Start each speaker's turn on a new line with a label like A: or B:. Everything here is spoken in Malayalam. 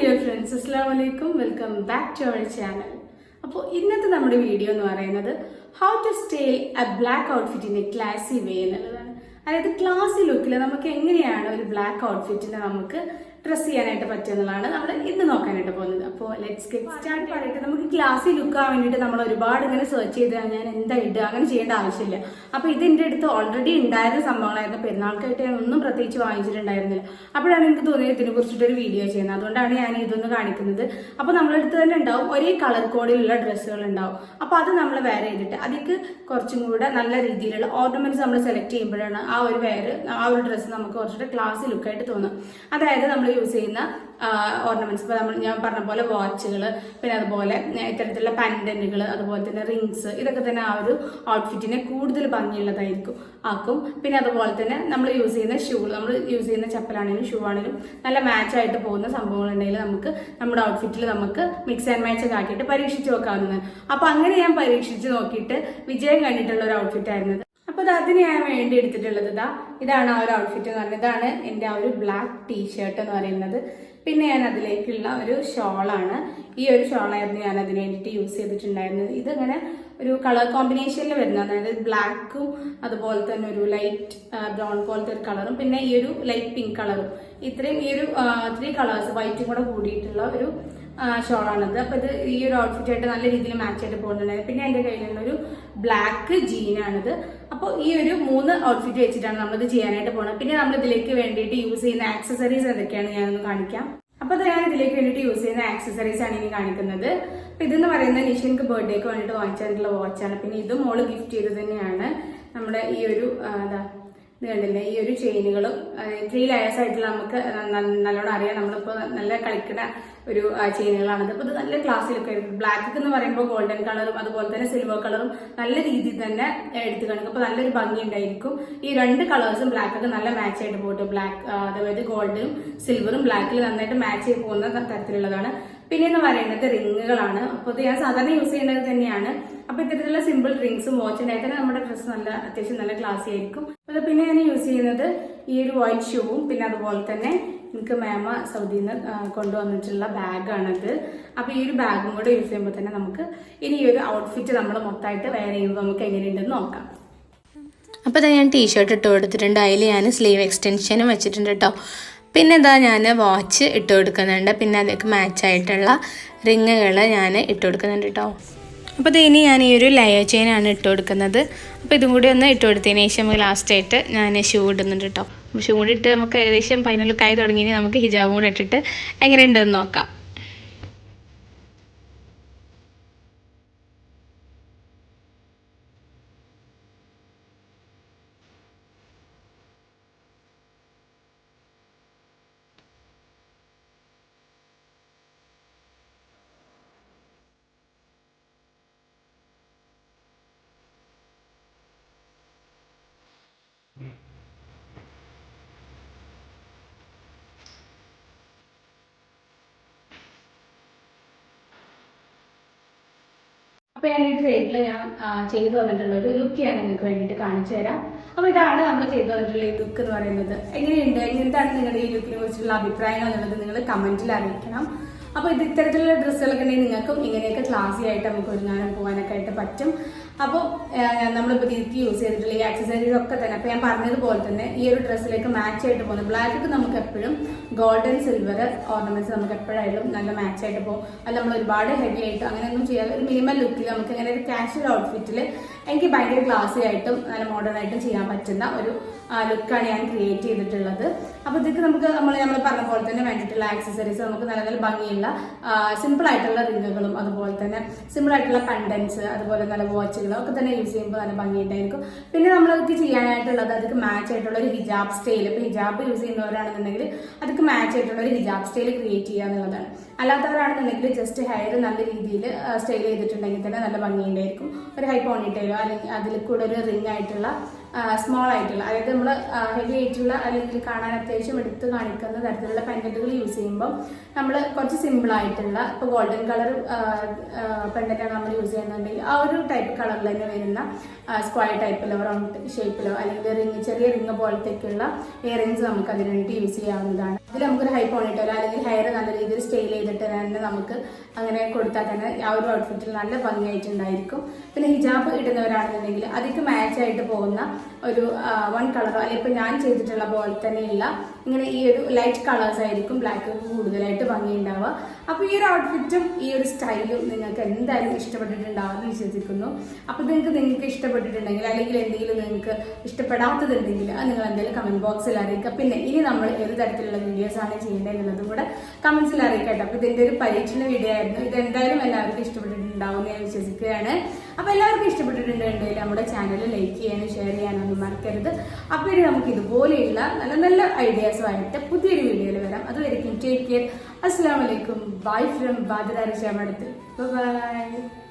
A: dear friends, Assalamu alaikum. Welcome back to our channel. അപ്പോൾ ഇന്നത്തെ നമ്മുടെ വീഡിയോ എന്ന് പറയുന്നത് how to style a black outfit in a classy way എന്നുള്ളതാണ്. അതായത് ക്ലാസി ലുക്കിൽ നമുക്ക് എങ്ങനെയാണ് ഒരു ബ്ലാക്ക് ഔട്ട്ഫിറ്റിനെ നമുക്ക് ഡ്രസ് ചെയ്യാനായിട്ട് പറ്റുക എന്നുള്ളതാണ് നമ്മൾ ഇന്ന് നോക്കാനായിട്ട് പോകുന്നത്. അപ്പോൾ ലെറ്റ്സ് ഗെറ്റ് സ്റ്റാർട്ട് പറഞ്ഞിട്ട് നമുക്ക് ക്ലാസി ലുക്ക് ആവാൻ വേണ്ടിയിട്ട് നമ്മൾ ഒരുപാട് ഇങ്ങനെ സെർച്ച് ചെയ്ത് ഞാൻ എന്താ ഇടുക അങ്ങനെ ചെയ്യേണ്ട ആവശ്യമില്ല. അപ്പോൾ ഇതിൻ്റെ അടുത്ത് ഓൾറെഡി ഉണ്ടായിരുന്ന സംഭവങ്ങളായിരുന്നു. പെരുന്നാൾക്കായിട്ട് ഞാൻ ഒന്നും പ്രത്യേകിച്ച് വാങ്ങിച്ചിട്ടുണ്ടായിരുന്നില്ല. അപ്പോഴാണ് എനിക്ക് തോന്നിയത് ഇതിനെ കുറിച്ചിട്ടൊരു വീഡിയോ ചെയ്യുന്നത്. അതുകൊണ്ടാണ് ഞാൻ ഇതൊന്ന് കാണിക്കുന്നത്. അപ്പോൾ നമ്മളടുത്ത് തന്നെ ഉണ്ടാവും ഒരേ കളർ കോഡിലുള്ള ഡ്രസ്സുകൾ ഉണ്ടാവും. അപ്പോൾ അത് നമ്മൾ വെയർ ചെയ്തിട്ട് അതിക്ക് കുറച്ചും കൂടെ നല്ല രീതിയിലുള്ള ഓർണമെന്റ്സ് നമ്മൾ സെലക്ട് ചെയ്യുമ്പോഴാണ് ആ ഒരു ഡ്രസ്സ് നമുക്ക് കുറച്ചുകൂടെ ക്ലാസി ലുക്കായിട്ട് തോന്നും. അതായത് നമ്മൾ യൂസ് ചെയ്യുന്ന ഓർണമെന്റ്സ്, ഇപ്പോൾ ഞാൻ പറഞ്ഞ പോലെ വാച്ചുകൾ, പിന്നെ അതുപോലെ ഇത്തരത്തിലുള്ള പെൻഡന്റുകൾ, അതുപോലെ തന്നെ റിങ്സ്, ഇതൊക്കെ തന്നെ ആ ഒരു ഔട്ട്ഫിറ്റിനെ കൂടുതൽ ആക്കും. പിന്നെ അതുപോലെ തന്നെ നമ്മൾ യൂസ് ചെയ്യുന്ന ചപ്പലാണെങ്കിലും ഷൂ ആണെങ്കിലും നല്ല മാച്ച് ആയിട്ട് പോകുന്ന സംഭവങ്ങളുണ്ടെങ്കിൽ നമുക്ക് നമ്മുടെ ഔട്ട്ഫിറ്റിൽ നമുക്ക് മിക്സ് ആൻഡ് മാച്ച് ഒക്കെ ആക്കിയിട്ട് പരീക്ഷിച്ച് നോക്കാവുന്നതാണ്. അപ്പോൾ അങ്ങനെ ഞാൻ പരീക്ഷിച്ച് നോക്കിയിട്ട് വിജയം കണ്ടിട്ടുള്ള ഒരു ഔട്ട്ഫിറ്റ് ആയിരുന്നത്. അപ്പോൾ അതിന് ഞാൻ വേണ്ടി എടുത്തിട്ടുള്ളത് ഇതാണ് ആ ഒരു ഔട്ട്ഫിറ്റ് എന്ന് പറയുന്നത്. ഇതാണ് എൻ്റെ ആ ഒരു ബ്ലാക്ക് ടീഷർട്ട് എന്ന് പറയുന്നത്. പിന്നെ ഞാൻ അതിലേക്കുള്ള ഒരു ഷോളാണ്. ഈ ഒരു ഷോളായിരുന്നു ഞാൻ അതിന് വേണ്ടിയിട്ട് യൂസ് ചെയ്തിട്ടുണ്ടായിരുന്നത്. ഇതിങ്ങനെ ഒരു കളർ കോമ്പിനേഷനിൽ വരുന്ന, അതായത് ബ്ലാക്കും അതുപോലെ തന്നെ ഒരു ലൈറ്റ് ബ്രൗൺ പോലത്തെ ഒരു കളറും പിന്നെ ഈ ഒരു ലൈറ്റ് പിങ്ക് കളറും, ഇത്രയും ഈ ഒരു 3 കളേഴ്സ് വൈറ്റും കൂടെ കൂടിയിട്ടുള്ള ഒരു ഷോളാണത്. അപ്പോൾ ഇത് ഈ ഒരു ഔട്ട്ഫിറ്റായിട്ട് നല്ല രീതിയിൽ മാച്ച് ആയിട്ട് പോകുന്നുണ്ടായിരുന്നു. പിന്നെ എൻ്റെ കയ്യിലുള്ള ഒരു ബ്ലാക്ക് ജീനാണിത്. അപ്പോൾ ഈ ഒരു 3 ഔട്ട്ഫിറ്റ് വെച്ചിട്ടാണ് നമ്മളിത് ചെയ്യാനായിട്ട് പോകുന്നത്. പിന്നെ നമ്മൾ ഇതിലേക്ക് വേണ്ടിയിട്ട് യൂസ് ചെയ്യുന്ന ആക്സസറീസ് എന്തൊക്കെയാണ് ഞാനൊന്ന് കാണിക്കാം. അപ്പോൾ ഞാൻ ഇതിലേക്ക് വേണ്ടിയിട്ട് യൂസ് ചെയ്യുന്ന ആക്സസറീസ് ആണ് ഇനി കാണിക്കുന്നത്. അപ്പോൾ ഇതെന്ന് പറയുന്നത് നിഷൻക്ക് ബർത്ത്ഡേക്ക് വേണ്ടിയിട്ട് വാങ്ങിച്ചിട്ടുള്ള വാച്ചാണ്. പിന്നെ ഇത് മോള് ഗിഫ്റ്റ് ചെയ്തത് തന്നെയാണ്. നമ്മുടെ ഈ ഒരു ഇത് കണ്ടില്ലേ, ഈ ഒരു ചെയിനുകളും 3 ലെയേഴ്സ് ആയിട്ടുള്ള നമുക്ക് നല്ലോണം അറിയാം. നമ്മളിപ്പോൾ നല്ല കളിക്കുന്ന ഒരു ചെയിനുകളാണിത്. അപ്പോൾ ഇത് നല്ല ക്ലാസ്സിലൊക്കെ ആയിരിക്കും. ബ്ലാക്ക് എന്ന് പറയുമ്പോൾ ഗോൾഡൻ കളറും അതുപോലെ തന്നെ സിൽവർ കളറും നല്ല രീതിയിൽ തന്നെ എടുത്ത് കാണിക്കും. അപ്പോൾ നല്ലൊരു ഭംഗി ഉണ്ടായിരിക്കും. ഈ 2 കളേഴ്സും ബ്ലാക്കൊക്കെ നല്ല മാച്ച് ആയിട്ട് പോയിട്ട് അതായത് ഗോൾഡനും സിൽവറും ബ്ലാക്കിൽ നന്നായിട്ട് മാച്ച് ചെയ്ത് പോകുന്ന തരത്തിലുള്ളതാണ്. പിന്നെ എന്ന് പറയുന്നത് റിങ്ങുകളാണ്. അപ്പോൾ ഇത് ഞാൻ സാധാരണ യൂസ് ചെയ്യുന്നത് തന്നെയാണ്. അപ്പോൾ ഇത്തരത്തിലുള്ള സിമ്പിൾ റിങ്സും വാച്ചുണ്ടായി തന്നെ നമ്മുടെ ഡ്രസ്സ് അത്യാവശ്യം നല്ല ക്ലാസി ആയിരിക്കും. അത് പിന്നെ ഞാൻ യൂസ് ചെയ്യുന്നത് ഈ ഒരു വൈറ്റ് ഷൂവും പിന്നെ അതുപോലെ തന്നെ എനിക്ക് മേമ സൗദിയിൽ നിന്ന് കൊണ്ടുവന്നിട്ടുള്ള ബാഗാണത്. അപ്പോൾ ഈ ഒരു ബാഗും കൂടെ യൂസ് ചെയ്യുമ്പോൾ തന്നെ നമുക്ക് ഇനി ഈ ഒരു ഔട്ട്ഫിറ്റ് നമ്മൾ മൊത്തമായിട്ട് വെയർ ചെയ്യുമ്പോൾ നമുക്ക് എങ്ങനെയുണ്ടെന്ന് നോക്കാം.
B: അപ്പോൾ ഞാൻ ടീഷർട്ട് ഇട്ട് കൊടുത്തിട്ടുണ്ട്. അതിൽ ഞാൻ സ്ലീവ് എക്സ്റ്റൻഷനും വെച്ചിട്ടുണ്ട് കേട്ടോ. പിന്നെ ഞാൻ വാച്ച് ഇട്ട് കൊടുക്കുന്നുണ്ട്. പിന്നെ അതിലേക്ക് മാച്ചായിട്ടുള്ള റിങ്ങുകൾ ഞാൻ ഇട്ട് കൊടുക്കുന്നുണ്ട് കേട്ടോ. അപ്പോൾ ഇനി ഞാൻ ഈ ഒരു ലെയർ ചെയിനാണ് ഇട്ട് കൊടുക്കുന്നത്. അപ്പോൾ ഇതും കൂടി ഒന്ന് ഇട്ട് കൊടുത്തതിന് ശേഷം നമുക്ക് ലാസ്റ്റായിട്ട് ഞാൻ ഷൂ ഇടുന്നുണ്ട് കേട്ടോ. ഷൂ കൂടി ഇട്ട് നമുക്ക് ഏകദേശം ഫൈനലൊക്കെ ആയി തുടങ്ങി. നമുക്ക് ഹിജാബും കൂടെ ഇട്ടിട്ട് എങ്ങനെയുണ്ടെന്ന് നോക്കാം.
A: അപ്പോൾ ഞാൻ ഈ സൈഡിൽ ഞാൻ ചെയ്തു വന്നിട്ടുള്ള ഒരു ലുക്ക് ഞാൻ നിങ്ങൾക്ക് വേണ്ടിയിട്ട് കാണിച്ചു തരാം. അപ്പോൾ ഇതാണ് നമ്മൾ ചെയ്തു വന്നിട്ടുള്ള ഈ ലുക്ക് എന്ന് പറയുന്നത്. എങ്ങനെയുണ്ട്, എന്താണ് നിങ്ങളുടെ ഈ ലുക്കിനെ കുറിച്ചുള്ള അഭിപ്രായങ്ങൾ എന്നുള്ളത് നിങ്ങൾ കമൻറ്റിൽ അറിയിക്കണം. അപ്പോൾ ഇത്തരത്തിലുള്ള ഡ്രസ്സുകളൊക്കെ ഉണ്ടെങ്കിൽ നിങ്ങൾക്കും ഇങ്ങനെയൊക്കെ ക്ലാസി ആയിട്ട് നമുക്ക് ഒരുങ്ങാനും പോകാനൊക്കെ ആയിട്ട് പറ്റും. അപ്പോൾ നമ്മളിപ്പോൾ ഇതിലേക്ക് യൂസ് ചെയ്തിട്ടുള്ള ഈ ആക്സസറീസ് ഒക്കെ തന്നെ അപ്പോൾ ഞാൻ പറഞ്ഞതുപോലെ തന്നെ ഈ ഒരു ഡ്രസ്സിലേക്ക് മാച്ച് ആയിട്ട് പോകുന്നത് ബ്ലാക്ക് നമുക്ക് എപ്പോഴും ഗോൾഡൻ സിൽവർ ഓർണമെന്റ്സ് നമുക്ക് എപ്പോഴായാലും നല്ല മാച്ച് ആയിട്ട് പോകും. അത് നമ്മൾ ഒരുപാട് ഹെവി ആയിട്ട് അങ്ങനെയൊന്നും ചെയ്യാതെ ഒരു മിനിമൽ ലുക്കിൽ നമുക്ക് ഇങ്ങനെ ഒരു കാഷ്വൽ ഔട്ട്ഫിറ്റിൽ എനിക്ക് ഭയങ്കര ക്ലാസി ആയിട്ടും നല്ല മോഡേൺ ആയിട്ടും ചെയ്യാൻ പറ്റുന്ന ഒരു ലുക്കാണ് ഞാൻ ക്രിയേറ്റ് ചെയ്തിട്ടുള്ളത്. അപ്പോൾ ഇതൊക്കെ നമ്മൾ പറഞ്ഞ പോലെ തന്നെ വേണ്ടിയിട്ടുള്ള ആക്സസറീസ് നമുക്ക് നല്ല നല്ല ഭംഗിയുള്ള സിമ്പിൾ ആയിട്ടുള്ള റിങ്ങുകളും അതുപോലെ തന്നെ സിമ്പിൾ ആയിട്ടുള്ള പെൻഡന്റ്സ് അതുപോലെ നല്ല വാച്ചുകൾ ഒക്കെ തന്നെ യൂസ് ചെയ്യുമ്പോൾ നല്ല ഭംഗിയുണ്ടായിരിക്കും. പിന്നെ നമ്മളതൊക്കെ ചെയ്യാനായിട്ടുള്ളത് അതൊക്കെ മാച്ച് ആയിട്ടുള്ള ഒരു ഹിജാബ് സ്റ്റൈൽ. ഇപ്പോൾ ഹിജാബ് യൂസ് ചെയ്യുന്നവരാണെന്നുണ്ടെങ്കിൽ അതൊക്കെ മാച്ച് ആയിട്ടുള്ള ഒരു ഹിജാബ് സ്റ്റൈൽ ക്രിയേറ്റ് ചെയ്യുക എന്നുള്ളതാണ്. അല്ലാത്തവരാണെന്നുണ്ടെങ്കിൽ ജസ്റ്റ് ഹെയർ നല്ല രീതിയിൽ സ്റ്റൈൽ ചെയ്തിട്ടുണ്ടെങ്കിൽ തന്നെ നല്ല ഭംഗിയുണ്ടായിരിക്കും. ഒരു ഹൈ പോണിറ്റയിലോ അല്ലെങ്കിൽ അതിൽ കൂടെ ഒരു റിംഗ് ആയിട്ടുള്ള സ്മോൾ ആയിട്ടുള്ള, അതായത് നമ്മൾ ഹെവി ആയിട്ടുള്ള അല്ലെങ്കിൽ കാണാൻ അത്യാവശ്യം എടുത്ത് കാണിക്കുന്ന തരത്തിലുള്ള പെൻഡന്റുകൾ യൂസ് ചെയ്യുമ്പോൾ നമ്മൾ കുറച്ച് സിമ്പിൾ ആയിട്ടുള്ള ഇപ്പോൾ ഗോൾഡൻ കളർ പെൻഡന്റാണ് നമ്മൾ യൂസ് ചെയ്യുന്നുണ്ടെങ്കിൽ ആ ഒരു ടൈപ്പ് കളറിൽ തന്നെ വരുന്ന സ്ക്വയർ ടൈപ്പിലോ റൗണ്ട് ഷേപ്പിലോ അല്ലെങ്കിൽ ചെറിയ റിങ് പോലത്തേക്കുള്ള ഇയറിങ്സ് നമുക്ക് അതിന് വേണ്ടി യൂസ് ചെയ്യാവുന്നതാണ്. ഇതിൽ നമുക്കൊരു ഹൈ പോണിറ്റയിലോ അല്ലെങ്കിൽ ഹെയർ നല്ല രീതിയിൽ സ്റ്റൈൽ ചെയ്ത് നമുക്ക് അങ്ങനെ കൊടുത്താൽ തന്നെ ആ ഒരു ഔട്ട്ഫിറ്റിൽ നല്ല ഭംഗിയായിട്ടുണ്ടായിരിക്കും. പിന്നെ ഹിജാബ് ഇടുന്നവരാണെന്നുണ്ടെങ്കിൽ അതിക്ക് മാച്ച് ആയിട്ട് പോകുന്ന ഒരു വൺ കളറോ അല്ലെങ്കിൽ ഇപ്പോൾ ഞാൻ ചെയ്തിട്ടുള്ള പോലെ തന്നെയുള്ള ഇങ്ങനെ ഈ ഒരു ലൈറ്റ് കളേഴ്സ് ആയിരിക്കും ബ്ലാക്ക് കൂടുതലായിട്ട് ഭംഗിയുണ്ടാവുക. അപ്പോൾ ഈ ഒരു ഔട്ട്ഫിറ്റും ഈ ഒരു സ്റ്റൈലും നിങ്ങൾക്ക് എന്തായാലും ഇഷ്ടപ്പെട്ടിട്ടുണ്ടാവുമെന്ന് വിശ്വസിക്കുന്നു. അപ്പോൾ നിങ്ങൾക്ക് ഇഷ്ടപ്പെട്ടിട്ടുണ്ടെങ്കിൽ അല്ലെങ്കിൽ എന്തെങ്കിലും നിങ്ങൾക്ക് ഇഷ്ടപ്പെടാത്തതുണ്ടെങ്കിൽ അത് നിങ്ങൾ എന്തെങ്കിലും കമൻറ്റ് ബോക്സിൽ അറിയിക്കുക. പിന്നെ ഇനി നമ്മൾ ഏത് തരത്തിലുള്ള വീഡിയോസാണ് ചെയ്യേണ്ടത് എന്നുള്ളതും കൂടെ കമൻസിൽ അറിയിക്കട്ടെ. അപ്പോൾ ഇതിൻ്റെ ഒരു പരീക്ഷണ വീഡിയോ ആയിരുന്നു. ഇതെന്തായാലും എല്ലാവർക്കും ഇഷ്ടപ്പെട്ടിട്ടുണ്ടാവും ഞാൻ വിശ്വസിക്കുകയാണ്. അപ്പോൾ എല്ലാവർക്കും ഇഷ്ടപ്പെട്ടിട്ടുണ്ടെങ്കിൽ നമ്മുടെ ചാനൽ ലൈക്ക് ചെയ്യാനും ഷെയർ ചെയ്യാനൊന്നും മറക്കരുത്. അപ്പോൾ ഇനി നമുക്ക് ഇതുപോലെയുള്ള നല്ല നല്ല ഐഡിയാസുമായിട്ട് പുതിയൊരു വീഡിയോയിൽ വരാം. അതുവരെയും ടേക്ക് കെയർ. അസ്സലാമു അലൈക്കും. ബൈ ഫ്രം ബാദരാ റിഷാമടുത്ത്. ബൈ.